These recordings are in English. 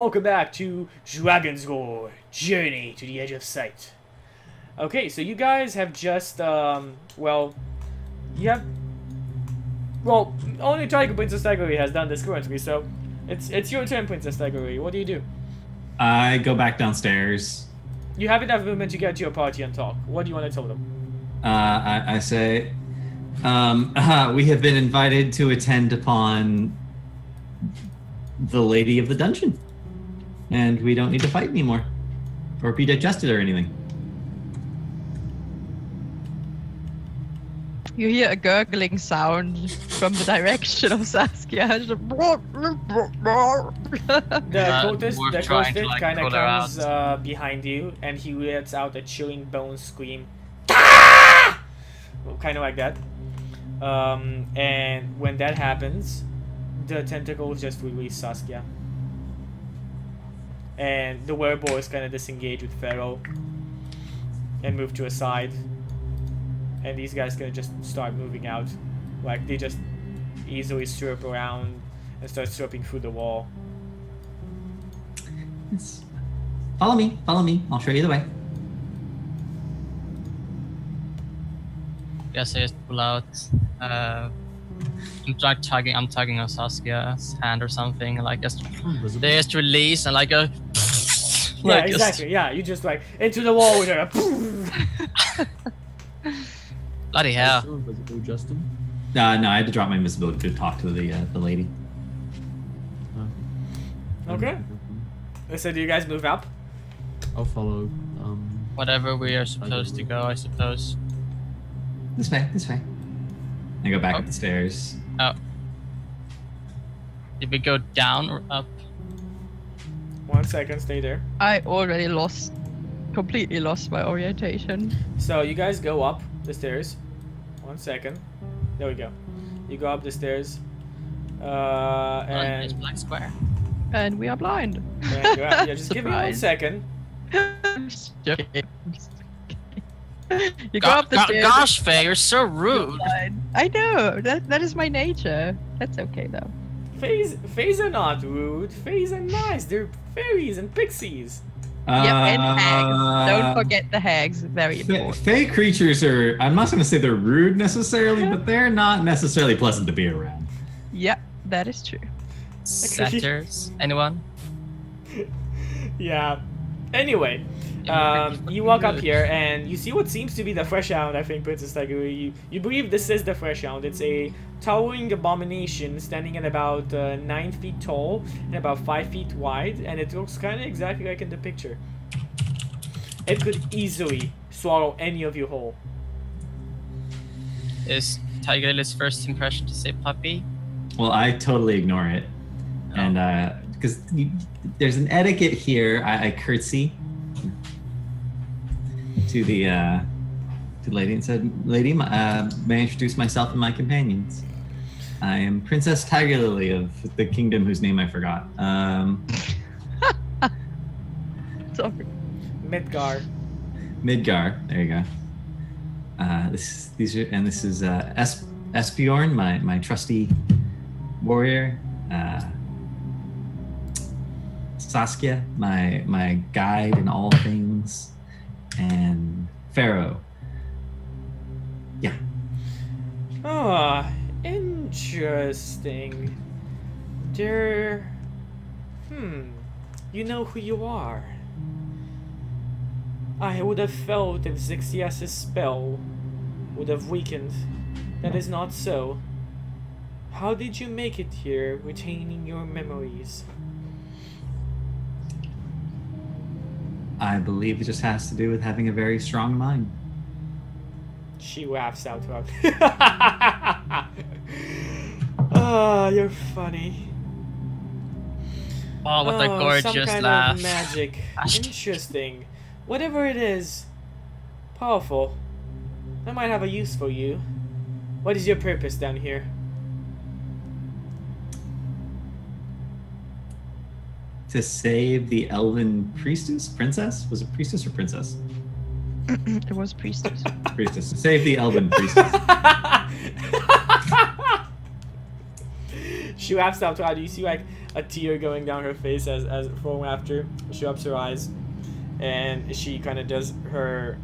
Welcome back to Dragon's Roar, Journey to the Edge of Sight. Okay, so you guys have just, well, only Tiger Princess Tigery has done this currently, so it's your turn, Princess Tigery. What do you do? I go back downstairs. You have enough movement to get to your party and talk. What do you want to tell them? I say, we have been invited to attend upon the Lady of the Dungeon. And we don't need to fight anymore. Or be digested or anything. You hear a gurgling sound from the direction of Saskia. The cultist kind of comes behind you, and he lets out a chilling bone scream. Kind of like that. And when that happens, the tentacles just release Saskia. And the wereboys kind of disengage with Pharaoh and move to a side. And these guys gonna just start moving out. Like, they just easily slurp around and start slurping through the wall. Follow me, I'll show you the way. Guess I just pull out. I'm tugging on Saskia's hand or something, like they just release and like a. Yeah, like exactly. Yeah, you just like into the wall with her. Bloody hell! Justin? No, I had to drop my invisibility to talk to the lady. Okay. So do you guys move up? I'll follow. Whatever we are supposed to go, I suppose. This way. I go back up the stairs. Oh. Did we go down or up? 1 second, stay there. I already completely lost my orientation. So you guys go up the stairs. 1 second. There we go. You go up the stairs. And black square. And we are blind. And yeah, just give me 1 second. You go up the stairs. Gosh, Faye, you're so rude. I know. That is my nature. That's okay though. Fays are not rude. Fays are nice. They're fairies and pixies. Yep, and hags. Don't forget the hags. Very important. Fae creatures are, I'm not going to say they're rude necessarily, but they're not necessarily pleasant to be around. Yep, that is true. Satyrs? Anyone? Yeah. Anyway, you walk up here and you see what seems to be the Fresh Hound, I think, Princess Tiger. You believe this is the Fresh Hound. It's a towering abomination standing at about 9 feet tall and about 5 feet wide, and it looks kind of exactly like in the picture. It could easily swallow any of you whole. Is Tiger Lily's first impression to say puppy? Well, I totally ignore it. Oh. And because there's an etiquette here, I curtsy to the lady and said, "Lady, may I introduce myself and my companions? I am Princess Tiger Lily of the kingdom whose name I forgot. Sorry. Midgar. There you go. This is Esbjorn, my trusty warrior. Saskia, my guide in all things, and Pharaoh. Yeah. Ah, interesting. You know who you are. I would have felt if Zixias's spell would have weakened. That is not so. How did you make it here, retaining your memories? I believe it just has to do with having a very strong mind. She laughs out loud. Ah, you're funny. Oh, what a gorgeous some kind laugh. Of magic. Interesting. Whatever it is, powerful. I might have a use for you. What is your purpose down here? To save the elven princess? Was it priestess or princess? It was priestess. Priestess. Save the elven priestess. She laughs out loud. You see like a tear going down her face as for after she rubs her eyes, and she kind of does her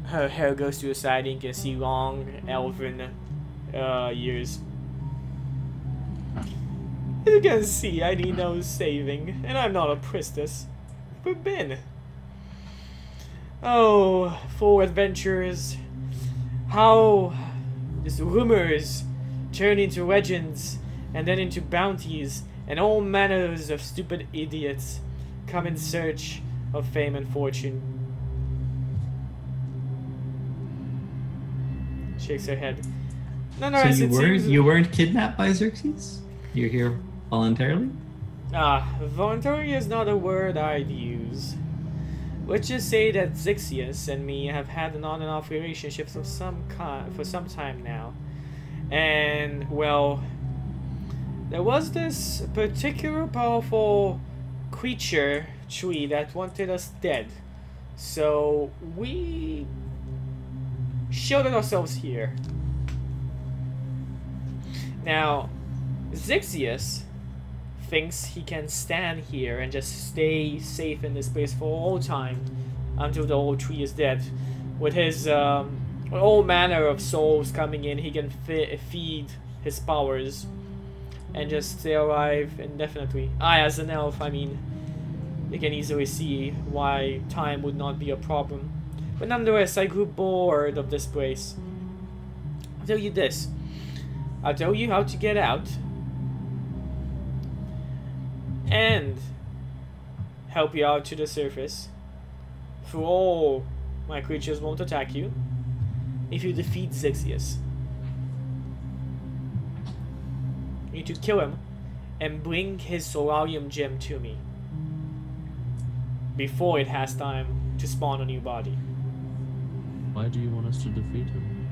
hair goes to the side, and you can see long elven years. As you can see, I need no saving, and I'm not a priestess. We've been. Oh, full adventures. How these rumors turn into legends, and then into bounties, and all manners of stupid idiots come in search of fame and fortune. Shakes her head. Nonetheless, So you weren't kidnapped by Xerxes? You're here voluntarily? Voluntary is not a word I'd use. Let's just say that Xixius and me have had an on and off relationship of some kind for some time now. And, well, there was this particular powerful creature, tree, that wanted us dead. So we shielded ourselves here. Now, Xixius thinks he can stand here and just stay safe in this place for all time until the old tree is dead. With his all manner of souls coming in, he can feed his powers and just stay alive indefinitely. As an elf, I mean, you can easily see why time would not be a problem. But nonetheless, I grew bored of this place. I'll tell you this. I'll tell you how to get out. And help you out to the surface. For all my creatures won't attack you if you defeat Xixius. You need to kill him and bring his Solarium gem to me before it has time to spawn a new body. Why do you want us to defeat him?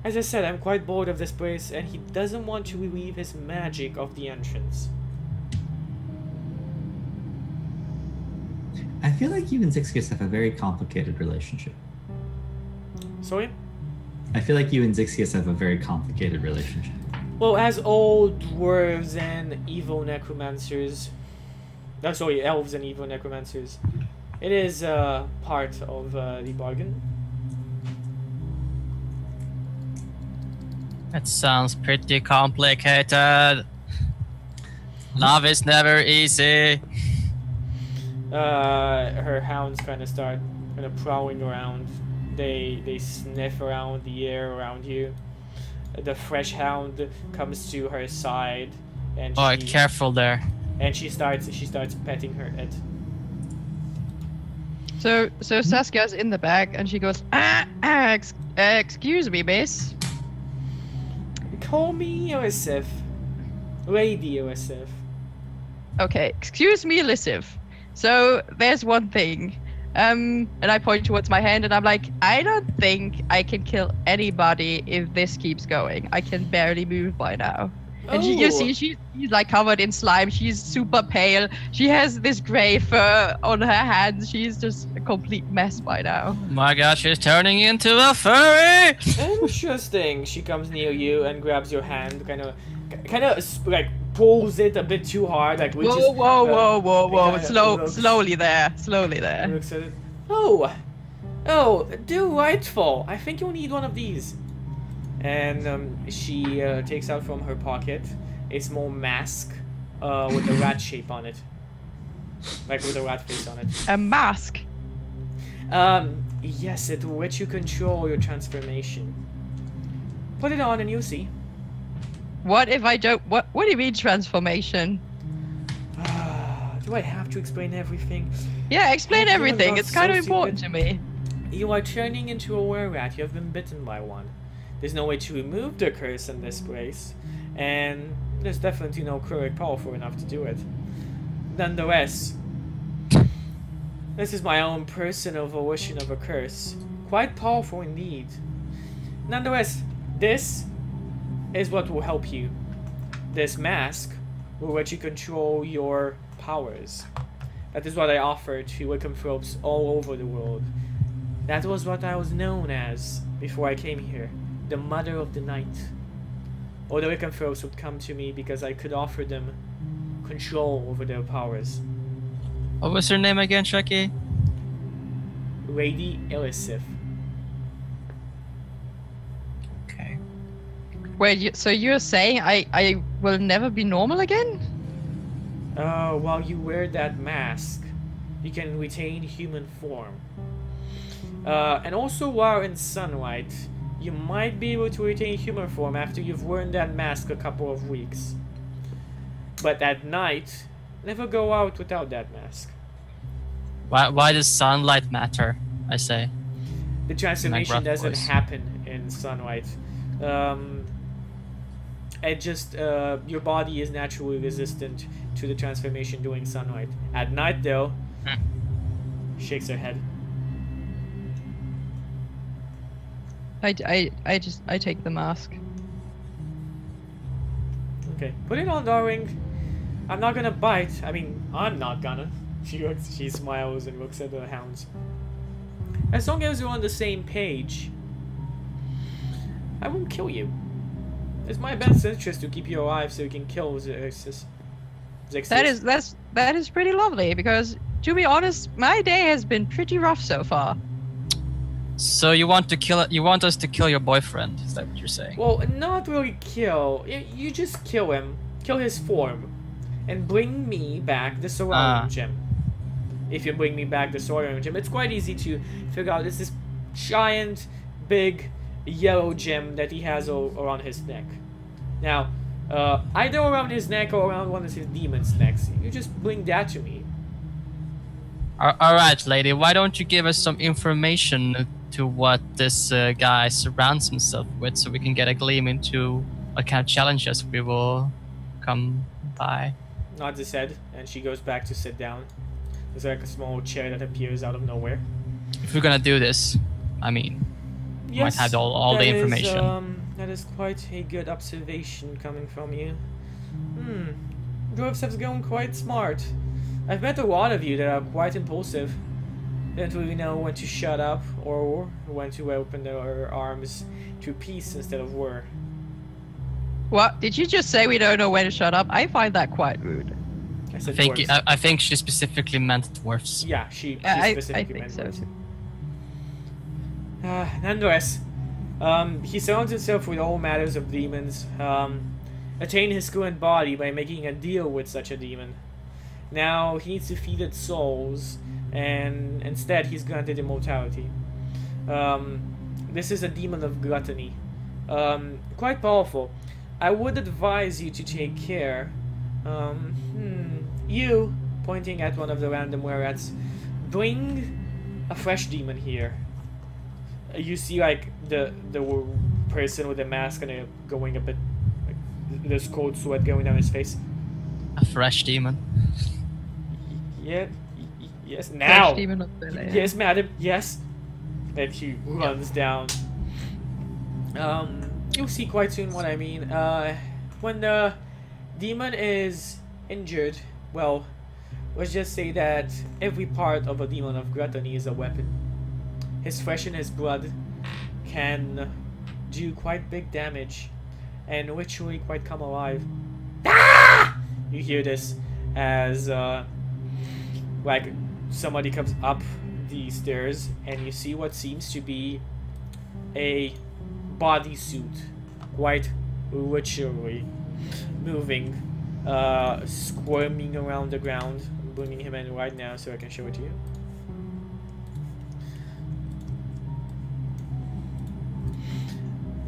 As I said, I'm quite bored of this place, and he doesn't want to relieve his magic of the entrance. I feel like you and Xixius have a very complicated relationship. Sorry? I feel like you and Xixius have a very complicated relationship. Well, as old dwarves and evil necromancers... sorry, elves and evil necromancers. It is part of the bargain. That sounds pretty complicated. Love is never easy. Her hounds kind of start prowling around. They sniff around the air around you. The fresh hound comes to her side, and Careful there. And she starts petting her head. So Saskia's in the back, and she goes, excuse me, miss. Call me Elisif. Lady Elisif. Okay, excuse me, Elisif. So there's one thing. And I point towards my hand, and I'm like, I don't think I can kill anybody if this keeps going. I can barely move by now. And you see, she's like covered in slime. She's super pale. She has this gray fur on her hands. She's just a complete mess by now. My God, she's turning into a furry! Interesting. She comes near you and grabs your hand, kind of like pulls it a bit too hard, like reaches. Whoa! Slowly there. Looks at it. Oh, delightful. I think you'll need one of these. And she takes out from her pocket a small mask with a rat shape on it. Like with a rat face on it. A mask? Yes, it will let you control your transformation. Put it on and you'll see. What if I don't? What do you mean transformation? Do I have to explain everything? Yeah, explain everything. It's kind of important to me. You are turning into a were-rat. You have been bitten by one. There's no way to remove the curse in this place, and there's definitely no cleric powerful enough to do it. Nonetheless, this is my own personal volition of a curse. Quite powerful indeed. Nonetheless, this is what will help you. This mask will let you control your powers. That is what I offer to lycanthropes all over the world. That was what I was known as before I came here. The Mother of the Night. or the lycanthropes would come to me because I could offer them control over their powers. What was her name again, Chuky? Lady Elisif. Okay. Wait, so you're saying I will never be normal again? While you wear that mask, you can retain human form. And also while in sunlight, you might be able to retain human form after you've worn that mask a couple of weeks. But at night, never go out without that mask. Why does sunlight matter? I say. The transformation doesn't voice. happen in sunlight. It just, your body is naturally resistant to the transformation during sunlight. At night though, shakes her head. I take the mask. Okay, put it on, darling. I'm not gonna bite. I mean, I'm not gonna. She smiles and looks at the hounds. As long as we're on the same page, I won't kill you. It's my best interest to keep you alive so you can kill Xerxes. That is pretty lovely because, to be honest, my day has been pretty rough so far. So you want us to kill your boyfriend? Is that what you're saying? Well, not really kill. You just kill him, kill his form, and bring me back the Sororium gem. If you bring me back the Sororium gem, it's quite easy to figure out. It's this giant, big, yellow gem that he has around his neck. Now, either around his neck or around one of his demon's necks. You just bring that to me. Alright, lady, why don't you give us some information to what this guy surrounds himself with so we can get a gleam into what kind of challenges we will come by. Nods his head, and she goes back to sit down. There's like a small chair that appears out of nowhere. If we're gonna do this, I mean, we might have all the information. That is quite a good observation coming from you. Dwarves have gone quite smart. I've met a lot of you that are quite impulsive. They don't really know when to shut up or when to open their arms to peace instead of war. What? Did you just say we don't know when to shut up? I find that quite rude. I said I think she specifically meant dwarves. Yeah, she I specifically think meant so. dwarves. Nonetheless, he surrounds himself with all matters of demons. Attain his current body by making a deal with such a demon. Now he needs to feed its souls, and instead he's granted immortality. This is a demon of gluttony. Quite powerful. I would advise you to take care. You, pointing at one of the random were-rats, bring a fresh demon here. You see, like, the person with the mask kind of going a bit, like, there's cold sweat going down his face. A fresh demon. Yes, now. demon of Bel-Air. Yes, madam. Yes. And he runs down. You'll see quite soon what I mean. When the demon is injured, well, let's just say that every part of a demon of gluttony is a weapon. His flesh and his blood can do quite big damage and literally quite come alive. Ah! You hear this as like somebody comes up the stairs and you see what seems to be a bodysuit, quite literally moving, squirming around the ground. I'm bringing him in right now so I can show it to you.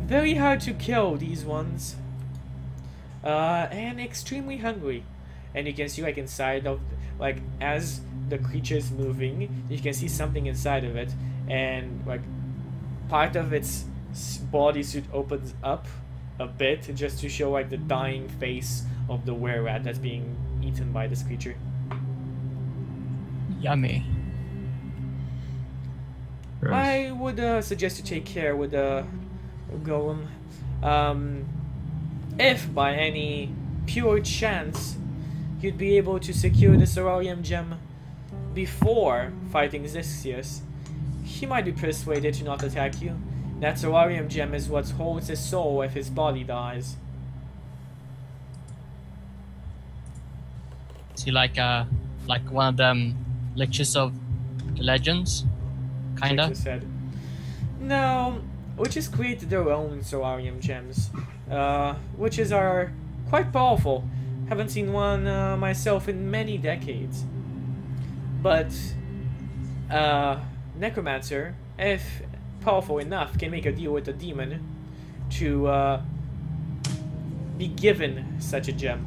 Very hard to kill, these ones. And extremely hungry. And you can see, like, inside of, like, as the creature is moving, you can see something inside of it. And, like, part of its bodysuit opens up a bit just to show, like, the dying face of the were-rat that's being eaten by this creature. Yummy. I would suggest you take care with the golem. If by any pure chance you'd be able to secure the Sororium gem before fighting Xerxes, he might be persuaded to not attack you. That Sororium gem is what holds his soul if his body dies. he like one of them liches of the legends? Kinda? Shakes his head. No, witches create their own solarium gems. Witches are quite powerful. Haven't seen one myself in many decades. But necromancer, if powerful enough, can make a deal with a demon to be given such a gem.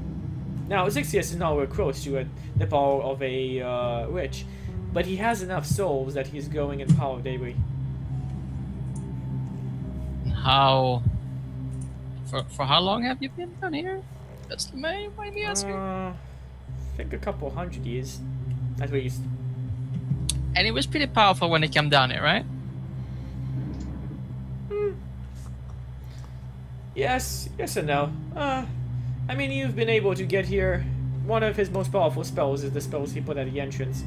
Now, Xixius is nowhere close to the power of a witch, but he has enough souls that he's growing in power daily. How? For how long have you been down here? That's the main way me asking. I think a couple 100 years, at least. And it was pretty powerful when it came down here, right? Yes and no. I mean, you've been able to get here. One of his most powerful spells is the spells he put at the entrance.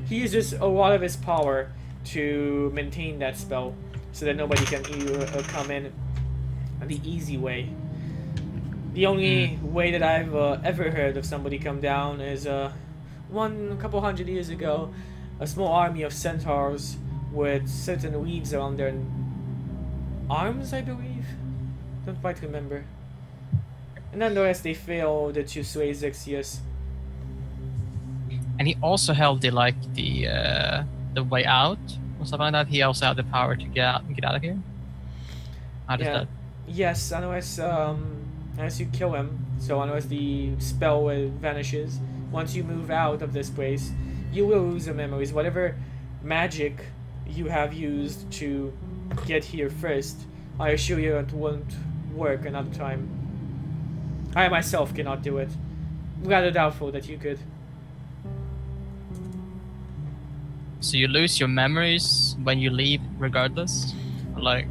He uses a lot of his power to maintain that spell, so that nobody can come in the easy way. The only way that I've ever heard of somebody come down is a couple 100 years ago, a small army of centaurs with certain weaves around their arms, I believe. Don't quite remember. And nonetheless, they failed to sway Xixius. And he also held the way out or something like that. He also had the power to get out of here. How does that? Yes, unless you kill him. So unless the spell vanishes, once you move out of this place, you will lose your memories. Whatever magic you have used to get here first, I assure you it won't work another time. I myself cannot do it. Rather doubtful that you could. So you lose your memories when you leave, regardless, like,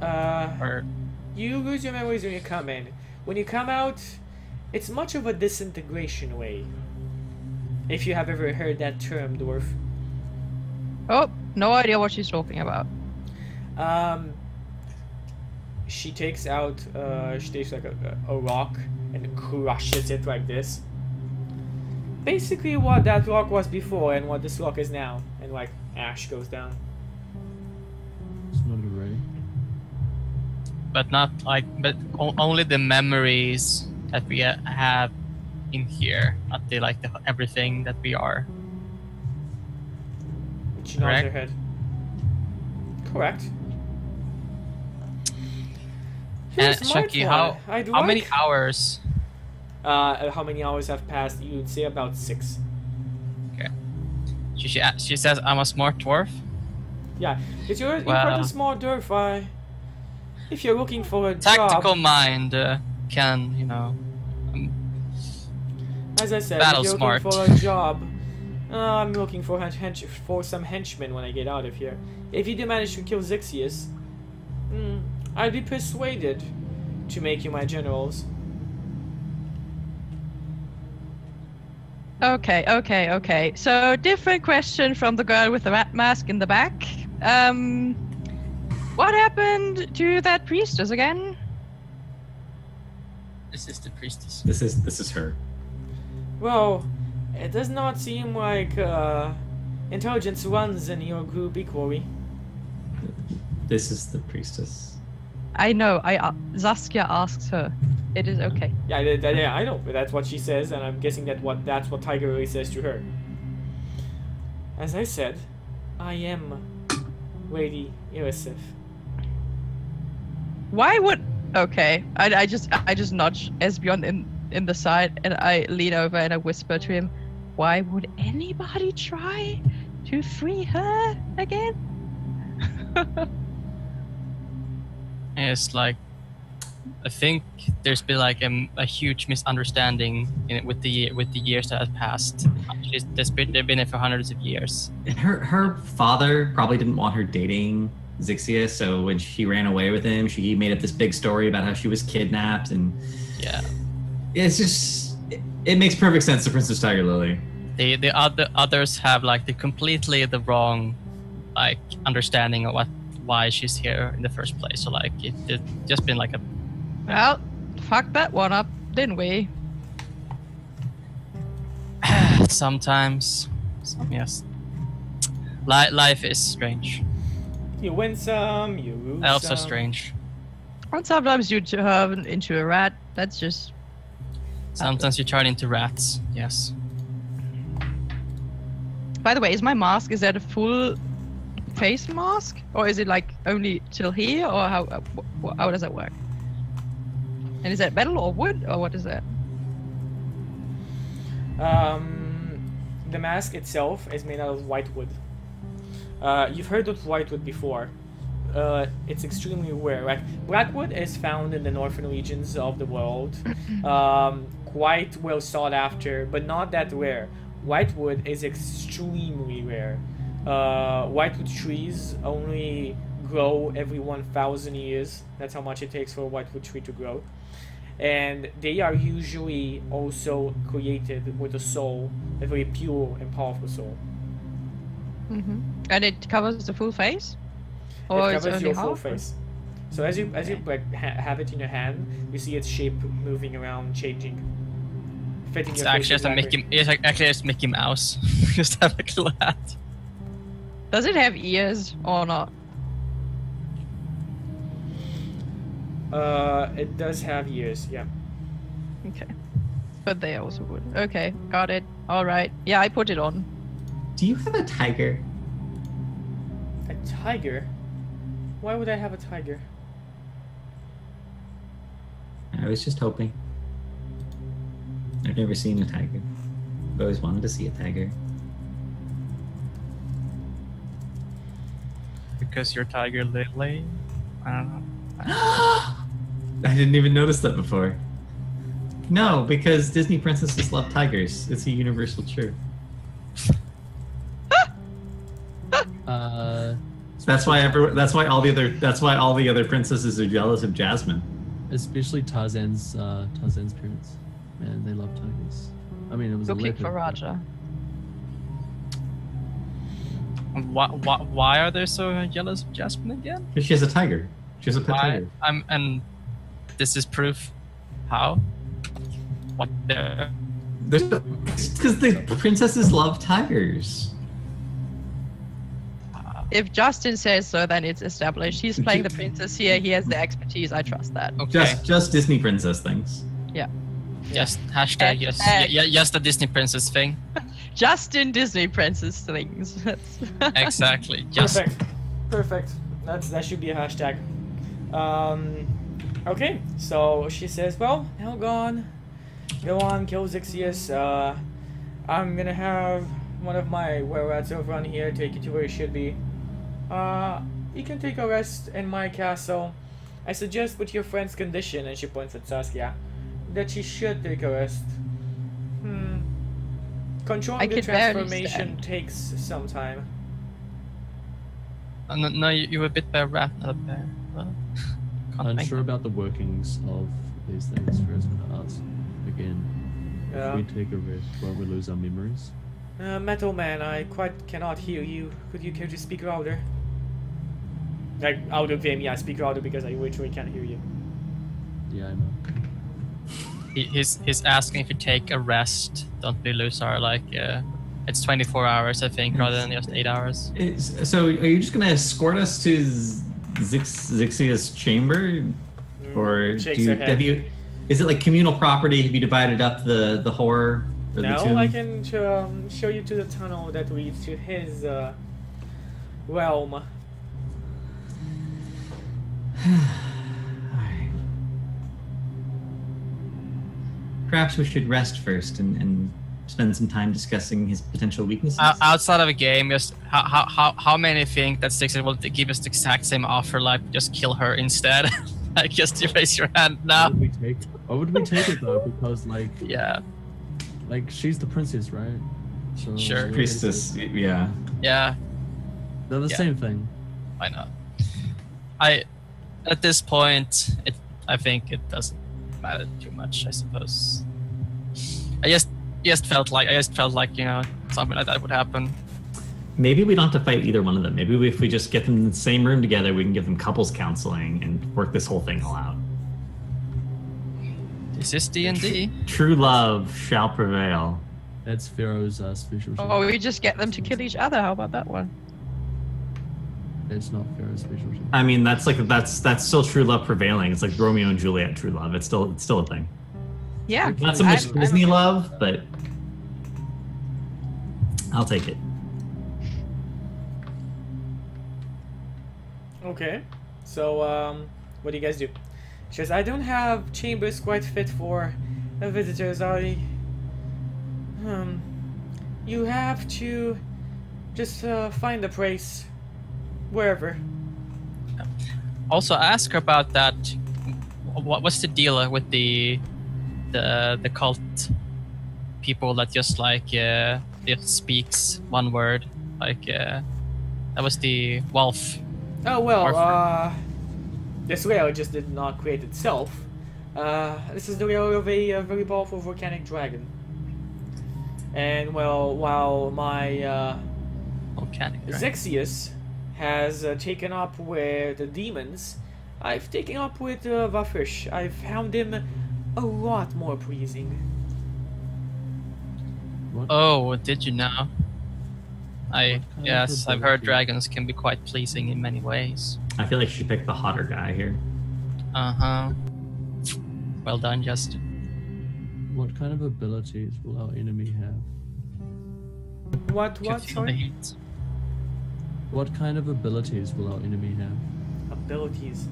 or you lose your memories when you come in. When you come out, it's much of a disintegration way. If you have ever heard that term, dwarf. Oh, no idea what she's talking about. She takes like a rock and crushes it like this. Basically what that rock was before and what this rock is now. And like ash goes down. It's not ready. but not like, but only the memories that we have in here, not the everything that we are. She nods her head. Correct. And Chuky, how many hours? How many hours have passed? You'd say about 6. Okay. She says I'm a smart dwarf. Yeah, you're quite a smart dwarf. If you're looking for a tactical job, mind can, you know. As I said, battle if you're smart. looking for a job, I'm looking for some henchmen when I get out of here. If you do manage to kill Xixius, I'd be persuaded to make you my generals. Okay. So, different question from the girl with the rat mask in the back. What happened to that priestess again? This is the priestess. This is her. Well, it does not seem like intelligence runs in your group equally. This is the priestess. I know. Saskia asks her. It is okay. Yeah, I know. But that's what she says, and I'm guessing that's what Tiger really says to her. As I said, I am Lady Irisif. Why would? Okay, I just nudge Esbjorn in the side, and I lean over and I whisper to him, "Why would anybody try to free her again?" It's like, I think there's been like a huge misunderstanding with the years that have passed. They've been there for hundreds of years. And her father probably didn't want her dating Xixius, so when she ran away with him, he made up this big story about how she was kidnapped, and yeah, it's just it makes perfect sense to Princess Tiger Lily. The others have like the wrong understanding of why she's here in the first place. So like it just been like a. Well, fucked that one up, didn't we? Sometimes, yes. Life is strange. You win some, you lose Also some. strange. And sometimes you turn into a rat. That's just. Sometimes you turn into rats. Yes. By the way, is my mask, is that a full face mask? Or is it like only till here? Or how does that work? And is that metal or wood? Or what is that? The mask itself is made out of white wood. You've heard of white wood before. It's extremely rare. Like blackwood is found in the northern regions of the world, quite well sought after, but not that rare. Whitewood is extremely rare. Whitewood trees only grow every 1,000 years. That's how much it takes for a whitewood tree to grow. And they are usually also created with a soul, a very pure and powerful soul. Mm-hmm. And it covers the full face? It Or it's covers only your full half? face. So as you like have it in your hand, you see its shape moving around, changing, fitting It's your actually face just a exactly. Mickey. It's actually just Mickey Mouse. Just have a little hat. Does it have ears or not? It does have ears, yeah. Okay. But they also would. Okay, got it. Alright. Yeah, I put it on. Do you have a tiger? A tiger? Why would I have a tiger? I was just hoping. I've never seen a tiger. I've always wanted to see a tiger. Because you're Tiger Lily. I don't know. I didn't even notice that before. No, because Disney princesses love tigers. It's a universal truth. That's why all the other princesses are jealous of Jasmine. Especially Tarzan's parents. Man, they love tigers. I mean, it was Looking a leopard. for Raja. Why are they so jealous of Jasmine again? Because she has a tiger. She has a pet Why? tiger. And this is proof. How? What the? Because the princesses love tigers. If Justin says so, then it's established. He's playing the princess here. He has the expertise. I trust that. Okay. Just Disney princess things. Yeah. Just hashtag yes. Yeah, just the Disney princess thing. Justin Disney princess things. Exactly. Just Perfect. That should be a hashtag. Okay, so she says, well, now go on, kill Zixius. I'm gonna have one of my were-rats over on here take you to where you should be. You can take a rest in my castle. I suggest with your friend's condition, and she points at Saskia, that she should take a rest. Controlling the could barely transformation stand. takes some time. no, you were a bit bear rat, not a bear. Unsure about the workings of these things. First, I'm gonna ask again. Yeah. If we take a rest, won't we lose our memories? Metal Man, I quite cannot hear you. Could you care to speak louder? Like, out of game, yeah, speak louder because I literally can't hear you. Yeah, I know. He's asking if you take a rest, don't we lose our it's 24 hours, I think, rather than just 8 hours. So are you just gonna escort us to Zixia's chamber, or Shakes her head. Is it like communal property? Have you divided up the horror? Or the No, tomb? I can show you to the tunnel that leads to his realm. Alright. Perhaps we should rest first and spend some time discussing his potential weaknesses. Outside of a game, just how many think that Stix will give us the exact same offer, like just kill her instead? Like just you raise your hand now. Why would we take it though? Because Yeah. like she's the princess, right? So Sure. Priestess, yeah. Yeah. They're the Yeah. same thing. Why not? At this point, I think it doesn't matter too much, I suppose. I just felt like something like that would happen. Maybe we don't have to fight either one of them. Maybe if we just get them in the same room together, we can give them couples counseling and work this whole thing all out. This is D&D. True love shall prevail. That's Pharaoh's special shape. Oh, we just get them to kill each other. How about that one? It's not Pharaoh's special shape. I mean, that's still true love prevailing. It's like Romeo and Juliet true love. It's still a thing. Yeah. Not so much I'm Disney okay. love, but I'll take it. Okay. So, what do you guys do? She says, I don't have chambers quite fit for visitors. You have to just find a place wherever. Also, ask her about that. What's the deal with the cult people that just like just speaks one word? Like that was the wolf. Oh well, this rail just did not create itself. This is the rail of a very powerful volcanic dragon. And well, while my Volcanic. Right? Zexius has taken up with the demons, I've taken up with Vafish. I've found him a lot more pleasing. What? Oh, did you know? kind of Yes, I've heard ability? dragons can be quite pleasing in many ways. I feel like she picked the hotter guy here. Uh-huh. Well done, Justin. What kind of abilities will our enemy have? What? Can feel the Sorry? heat. What kind of abilities will our enemy have? Abilities.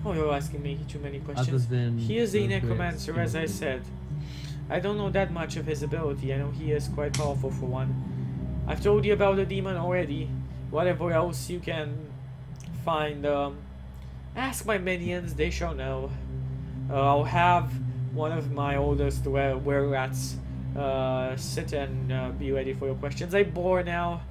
Oh, you're asking me too many Other questions. than He is a the necromancer, red as I skin? said. I don't know that much of his ability. I know he is quite powerful for one. I've told you about the demon already. Whatever else you can find, ask my minions, they shall know. I'll have one of my oldest were-rats sit and be ready for your questions. I bore now.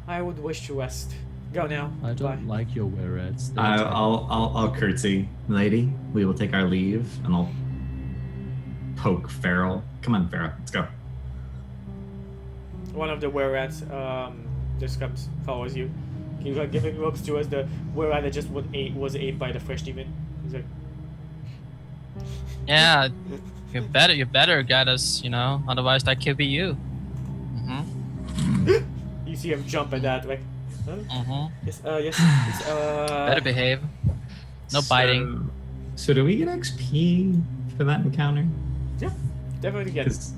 I would wish to rest. Go now. I don't Bye. like your were-rats. They're I'll curtsy, lady. We will take our leave, and I'll poke Farrell. Come on, Farrell, let's go. One of the were-rats just comes, follows you. He's like giving ropes to us. The were-rat that just was ate by the fresh demon. He's like, Yeah, you better get us, you know, otherwise that could be you. Mm-hmm. you see him jump at that, like, huh? Mm-hmm. Yes, yes, Better behave. No biting. So do we get XP for that encounter? Yeah, definitely get it. 'Cause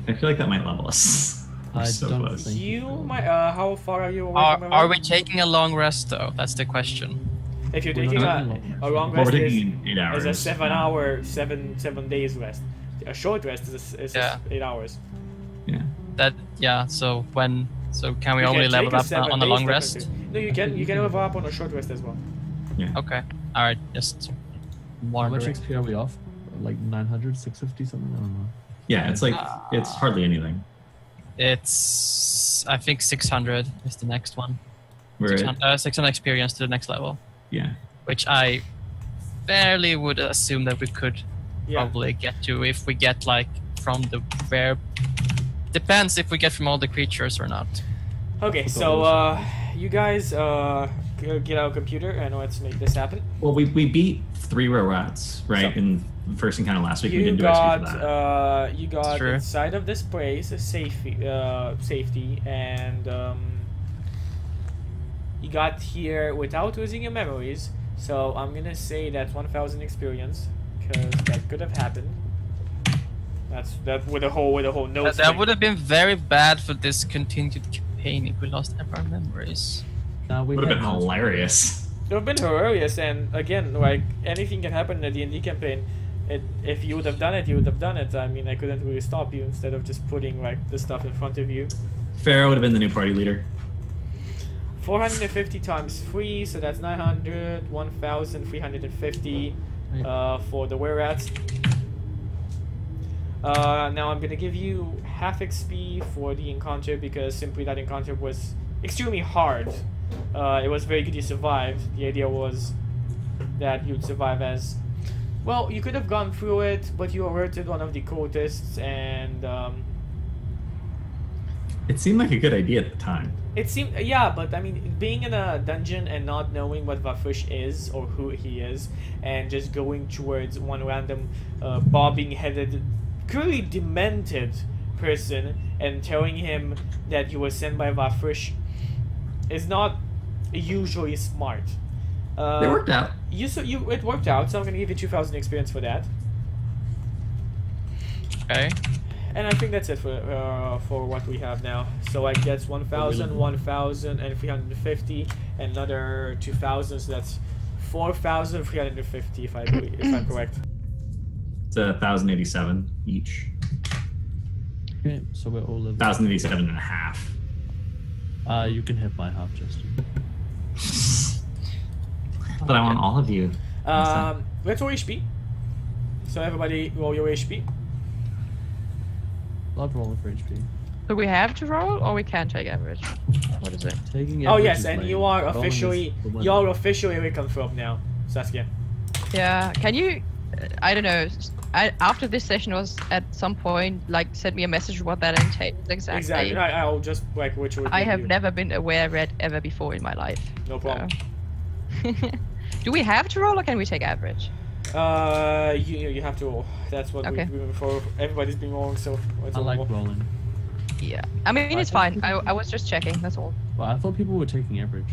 I feel like that might level us. We're I so don't close. think- You might, how far are you away from Are everyone? we taking a long rest though? That's the question. If you're We're taking not a taking long Well, rest we're is taking 8 hours. a 7 seven days rest. A short rest is Yeah. 8 hours. Yeah. So can we You only can level take a up 7 on the days long rest? technically. No, you can level up on a short rest as well. Okay. All right. Just How much wondering. XP are we off? Like 900, 650, something? I don't know. Yeah, it's like it's hardly anything. It's I think 600 is the next one. We're 600 experience to the next level, yeah. which I barely would assume that we could Yeah. probably get to if we get like from the rare. Depends if we get from all the creatures or not. Okay, Forgot so what you guys get out a computer and let's make this happen. Well, we beat 3 rare rats, right? So- in the first encounter last week. We You didn't do got XP for that. you got True. inside of this place a safety and you got here without losing your memories. So I'm gonna say that's 1,000 experience because that could have happened. That with a whole no. That would have been very bad for this continued campaign if we lost our memories. Now we Would have been had- hilarious. It would have been hilarious, and again, like anything can happen in a D&D campaign. If you would have done it, you would have done it. I mean, I couldn't really stop you instead of just putting like the stuff in front of you. Pharaoh would have been the new party leader. 450 times 3, so that's 900, 1,350 for the were-rats. Now I'm gonna give you half XP for the encounter because simply that encounter was extremely hard. It was very good you survived. The idea was that you'd survive as... Well, you could have gone through it, but you alerted one of the cultists and... It seemed like a good idea at the time. It seemed, yeah, but I mean, being in a dungeon and not knowing what Vafush is or who he is, and just going towards one random bobbing-headed, clearly demented person and telling him that you were sent by Vafrish is not usually smart. It worked out. It worked out, so I'm gonna give you 2,000 experience for that. Okay. And I think that's it for what we have now. So like that's 1,000, 1,000, and 350, and another 2,000. So that's 4,350 if I'm correct. It's 1,087 each. Okay, so we're all level. 1,087 and a half. You can hit my half, Justin. But I want all of you. Let's roll HP. So everybody roll your HP. Love rolling for HP. Do we have to roll, or we can take average? What is it? Taking Oh average yes, is and lame. you are Rolling is officially the one. you're officially reconfirmed now, Saskia. Yeah. Can you? I don't know. After this session was at some point like send me a message what that entails exactly. Exactly. I'll just like which I have never been aware of it ever before in my life. No problem. So. Do we have to roll, or can we take average? You have to roll. That's what Okay. we've been before. Everybody's been rolling, so it's I like roll. rolling. Yeah. I mean, it's fine. I was just checking. That's all. Well, I thought people were taking average.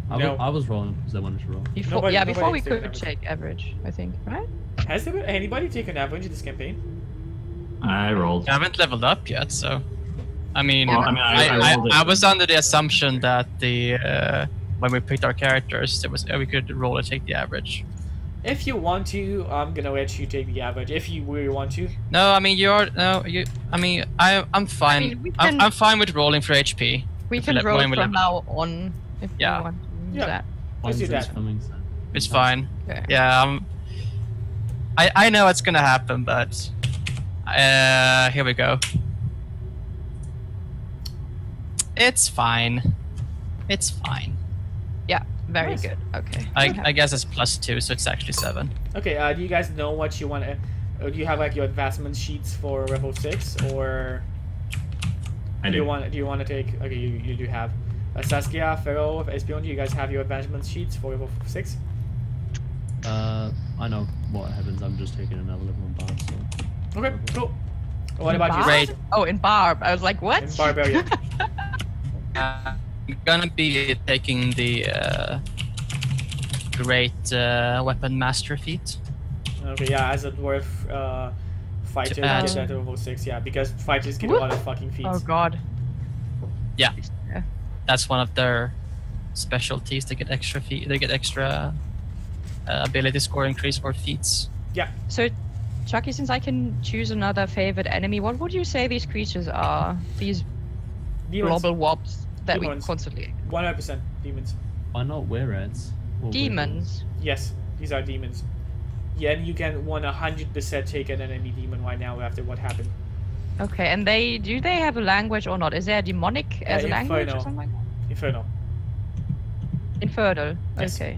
No. I was rolling because I wanted to roll. Before, Nobody- before we nobody's could taken take average, I think, right? Has there been anybody taken average in this campaign? I rolled. I haven't leveled up yet, so. I mean, Well, I mean, I rolled it. I was under the assumption that when we picked our characters, we could roll and take the average. If you want to, I'm gonna let you take the average. If you really want to. No, I mean I'm fine. mean, we can- I'm fine with rolling for HP. We If can we roll when we from level. now on if Yeah. we want to use Yeah. that. Let's do One's that. coming, so. It's fine. Okay. Yeah. I know it's gonna happen, but here we go. It's fine. It's fine. Yeah. Very Nice. good. Okay. I guess it's +2, so it's actually 7. Okay. Do you guys know what you want to? Do you have like your advancement sheets for level 6, or I do you do. want? Do you want to take? Okay, you do have. Saskia, Pharaoh, Espion, do you guys have your advancement sheets for level 6? I know what happens. I'm just taking another level in bar, so. Okay, cool. What about you? Barb? Great. Oh, in Barb. I was like, what? In Barbarian. I'm gonna be taking the great weapon master feat. Okay, yeah, as a dwarf fighter, you add. get that to level 6, yeah, because fighters get a lot of fucking feats. Oh God. Yeah. Yeah. That's one of their specialties. They get extra feat. They get extra ability score increase or feats. So, Chucky, since I can choose another favorite enemy, what would you say these creatures are? These Demons. global wobs that Demons. we constantly. 100% demons. Why not were-rats? Or Demons. Yes, these are demons. Yeah, and you can 100% take an enemy demon right now after what happened. Okay, and do they have a language or not? Is there a demonic as a language or Inferno. something like that? Infernal. Infernal. Yes. Okay.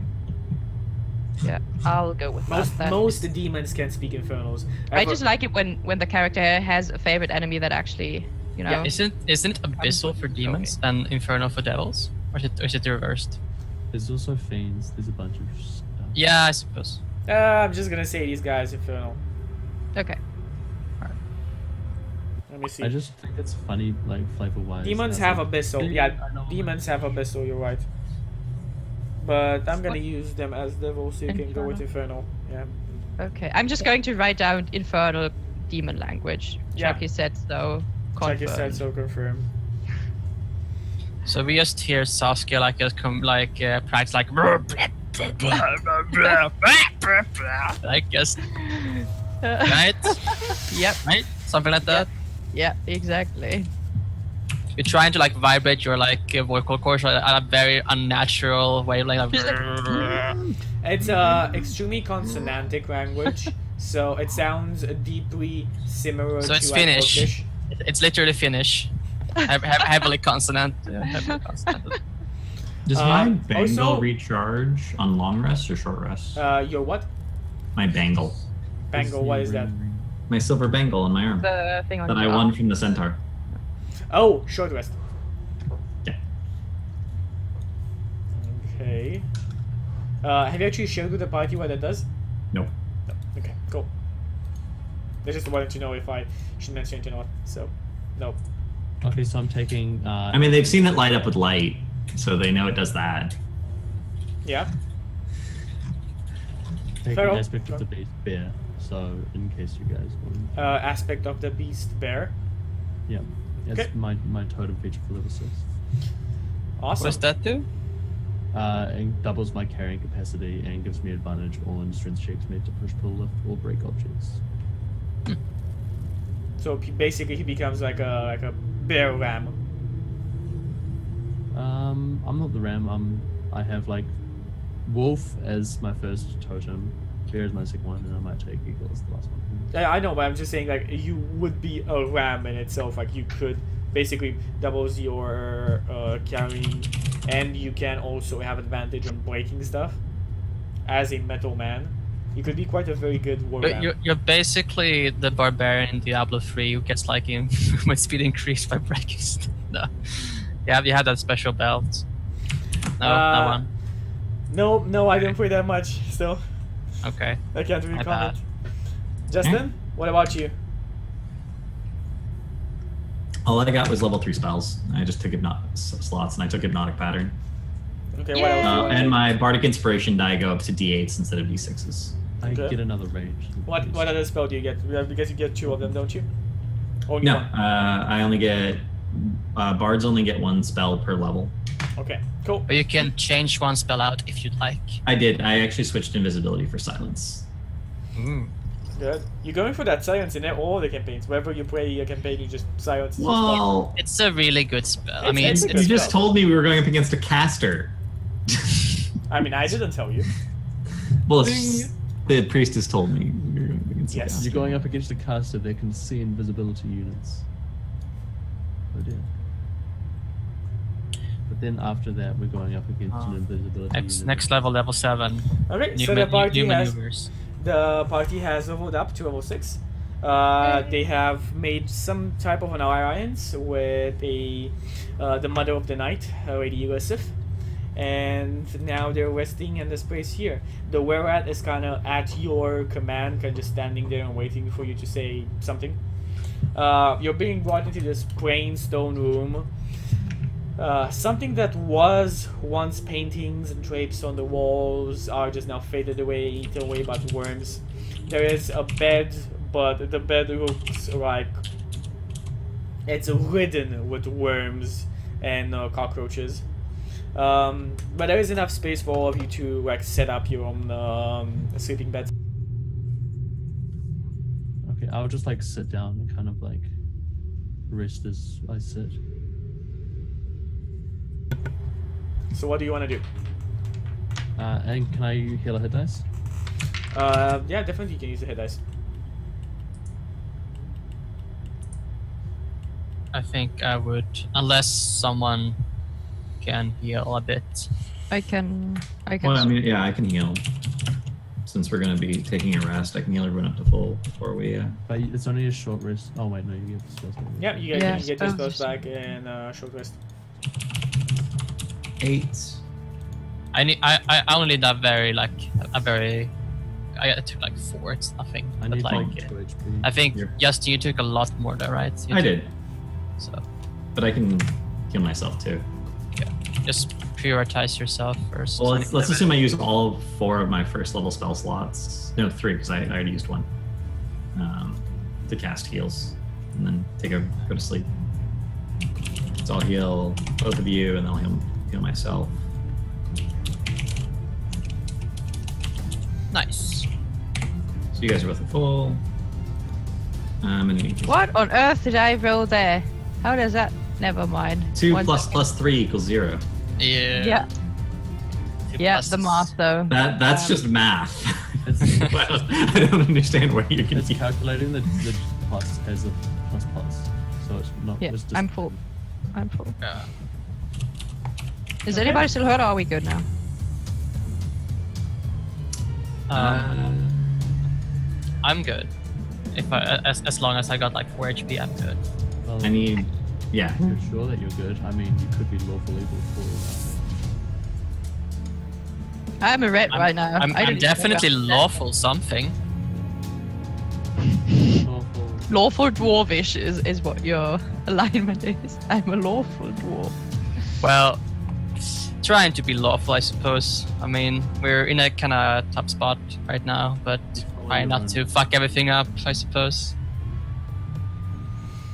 Yeah, I'll go with that. then. Most demons can speak infernals. I just like it when the character has a favorite enemy that actually, you know. Yeah, Isn't it abyssal for demons and infernal for devils, or is it reversed? There's also fiends. There's a bunch of stuff. Yeah, I suppose. I'm just gonna say these guys infernal. Okay. Let me see. I just think it's funny, like flavor-wise. Demons That's have like- abyssal. Yeah, Yeah, I know. demons have abyssal. You're right. But I'm gonna use them as devils, so you can go with infernal. Yeah. Okay. I'm just going to write down infernal demon language. Yeah. Chucky said so. Like you said, Confirmed. so confirm. So we just hear Saskia practice like like just right, Yep. right, something like that. Yeah. Exactly. You're trying to like vibrate your vocal cords at a very unnatural way, like. It's a extremely consonantic language, so it sounds deeply similar So to it's like, Finnish. Turkish. It's literally Finnish, heavily consonant. Heavily consonant. Does my bangle also- recharge on long rest or short rest? Your what? My bangle. Bangle, what is that? My silver bangle on my arm The thing on that I your won arm. from the centaur. Oh, short rest. Yeah. Okay. Have you actually showed with the party what that does? Nope. No. Okay, cool. I just wanted to know if I should mention it or not, so Nope. Okay, so I'm taking. I mean, they've seen it light up with light, so they know it does that. Yeah. taking Feral. aspect of the beast bear. So in case you guys want. Aspect of the beast bear. Yeah, that's Okay. my totem feature for level 6. Awesome. What does that do? It doubles my carrying capacity and gives me advantage on strength checks made to push, pull, lift, or break objects. So basically, he becomes like a bear ram. I'm not the ram. I have like wolf as my first totem, bear is my second one, and I might take eagle as the last one. Yeah, I know, but I'm just saying like you would be a ram in itself. Like you could basically doubles your carrying, and you can also have advantage on breaking stuff. As a metal man, you could be quite a very good war But ram. you're basically the barbarian in Diablo 3 who gets like my speed increased by breaking stuff. No. You have that special belt. No, that one. No, I don't play that much still. Okay. I can't really My comment. Justin, what about you? All I got was level 3 spells. I just took slots, and I took Hypnotic Pattern. Okay, what else? do you wanna And do? my Bardic Inspiration die go up to D8s instead of D6s. I Okay. get another range. What other spell do you get? Because you get 2 of them, don't you? Only No, one. I only get... bards only get 1 spell per level. Okay, cool. But you can change one spell out if you'd like. I did. I actually switched Invisibility for Silence. Mm. Good. You're going for that silence in all the campaigns. Wherever you play a campaign, you just silence. Well, It's a really good spell. I It's- mean, it's a it's good you just spell. told me we were going up against a caster. I mean, I didn't tell you. Well, the priestess told me we were going up against Yes. a caster. You're going up against a caster that can see invisibility units. Oh dear. But then after that, we're going up against an invisibility unit. next level 7. Okay, New, so the party new has maneuvers. leveled up to level 6. They have made some type of an alliance with the Mother of the Night, Lady Elisif, and now they're resting in this place here. The Wererat is kind of at your command, kind of just standing there and waiting for you to say something. You're being brought into this plain stone room. Something that was once paintings and drapes on the walls are just now faded away, eaten away by the worms. There is a bed, but the bed looks like it's ridden with worms and cockroaches. But there is enough space for all of you to like set up your own sleeping beds. Okay, I'll just like sit down and kind of like rest as I sit. So what do you want to do? And can I heal a hit dice? Yeah, definitely you can use the hit dice. I think I would, unless someone can heal a bit. I can. Well, I mean, yeah, I can heal. Since we're going to be taking a rest, I can heal everyone up to full before we... But it's only a short rest. Oh wait, no, you get the spells back. Yeah, you Yeah, get your spells. spells back in short rest. 8. I only need a very I took like 4, it's nothing. I But need like, like 2 HP. I think You're- Justin, you took a lot more though, right? You I took- did, So but I can heal myself too. just prioritize yourself first. Well, let's assume I use all 4 of my first level spell slots. No, 3, because I already used 1. To cast heals, and then go to sleep. So I'll heal both of you, and then I'll heal myself. Nice. So you guys are both at full. And then you can- What on earth did I roll there? How does that? Never mind. 2 One plus second. plus 3 equals 0. Yeah. Yeah. Two Yeah, pluses. the math though. That's just math. It's, I don't understand why you're it's confused. calculating the plus as a plus plus. So it's not. Yeah, it's just, I'm full. I'm full. Yeah. Is anybody still hurt or are we good now? I'm good. If as long as I got like 4 HP, I'm good. Well, I need, yeah. You're sure that you're good? I mean, you could be lawful evil for I'm a red right now. I'm I didn't definitely even- lawful something. lawful. Lawful dwarvish is what your alignment is. I'm a lawful dwarf. Well, trying to be lawful, I suppose. I mean, we're in a kind of tough spot right now, but trying not to fuck everything up, I suppose.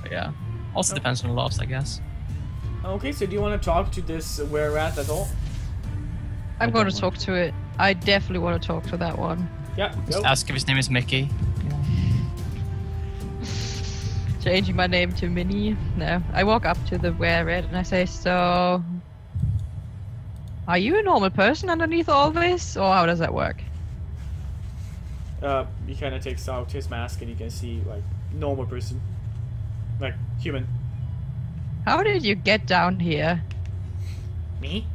But yeah, also depends on the laws, I guess. Okay, so do you want to talk to this were-rat at all? I'm going to talk to it. I definitely want to talk to that one. Yeah, go. Just ask if his name is Mickey. Changing my name to Minnie. No, I walk up to the were-rat and I say, so... Are you a normal person underneath all this, or how does that work? He kind of takes out his mask and you can see, like, normal person. Like, human. How did you get down here? Me?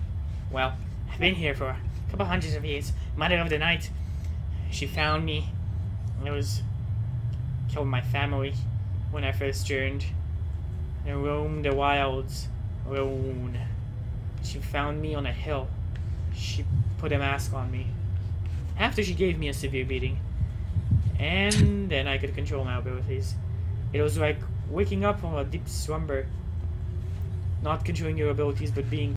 Well, I've been here for a couple hundreds of years. Mother of the Night. She found me. I was killed my family when I first journed. I roamed the wilds alone. She found me on a hill. She put a mask on me. After she gave me a severe beating. And then I could control my abilities. It was like waking up from a deep slumber. Not controlling your abilities, but being